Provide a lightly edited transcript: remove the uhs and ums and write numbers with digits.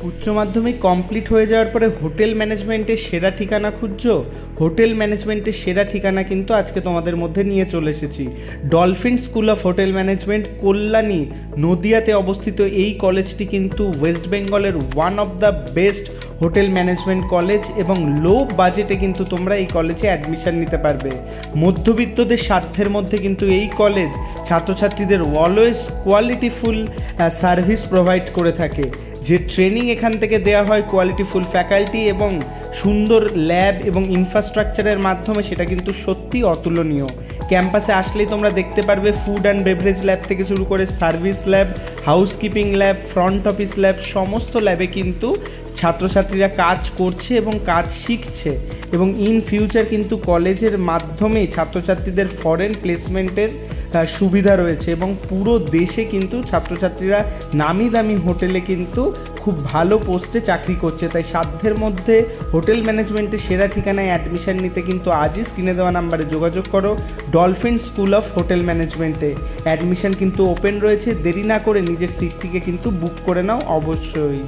উচ্চ মাধ্যমিক কমপ্লিট হয়ে যাওয়ার পরে হোটেল ম্যানেজমেন্টের সেরা ঠিকানা খুঁজছো? হোটেল ম্যানেজমেন্টের সেরা ঠিকানা কিন্তু আজকে তোমাদের মধ্যে নিয়ে চলে এসেছি। Dolphin School of Hotel Management, Kalyani, নদিয়াতে অবস্থিত এই কলেজটি কিন্তু ওয়েস্ট বেঙ্গলের one of the best hotel management college এবং লো বাজেটে কিন্তু তোমরা এই কলেজে অ্যাডমিশন নিতে পারবে। মধ্যবিত্তদের স্বার্থের মধ্যে কিন্তু এই কলেজ ছাত্রছাত্রীদের অলওয়েজ কোয়ালিটিফুল সার্ভিস প্রোভাইড করে থাকে। যে ট্রেনিং এখান থেকে দেওয়া হয় কোয়ালিটিফুল ফ্যাকাল্টি এবং সুন্দর ল্যাব এবং ইনফ্রাস্ট্রাকচারের মাধ্যমে, সেটা কিন্তু সত্যি অতুলনীয়। ক্যাম্পাসে আসলেই তোমরা দেখতে পারবে ফুড অ্যান্ড বেভারেজ ল্যাব থেকে শুরু করে service lab, housekeeping lab, front office lab, সমস্ত ল্যাবে কিন্তু ছাত্রছাত্রীরা কাজ করছে এবং কাজ শিখছে এবং ইন ফিউচার কিন্তু কলেজের মাধ্যমেই ছাত্রছাত্রীদের ফরেন প্লেসমেন্টের সুবিধা রয়েছে এবং পুরো দেশে কিন্তু ছাত্রছাত্রীরা নামি দামি হোটেলে কিন্তু খুব ভালো পোস্টে চাকরি করছে। তাই সাধ্যের মধ্যে হোটেল ম্যানেজমেন্টের সেরা ঠিকানায় অ্যাডমিশন নিতে কিন্তু আজই স্ক্রিনে দেওয়া নাম্বারে যোগাযোগ করো। ডলফিন স্কুল অফ হোটেল ম্যানেজমেন্টে অ্যাডমিশন কিন্তু ওপেন রয়েছে। দেরি না করে নিজের সিটটিকে কিন্তু বুক করে নাও অবশ্যই।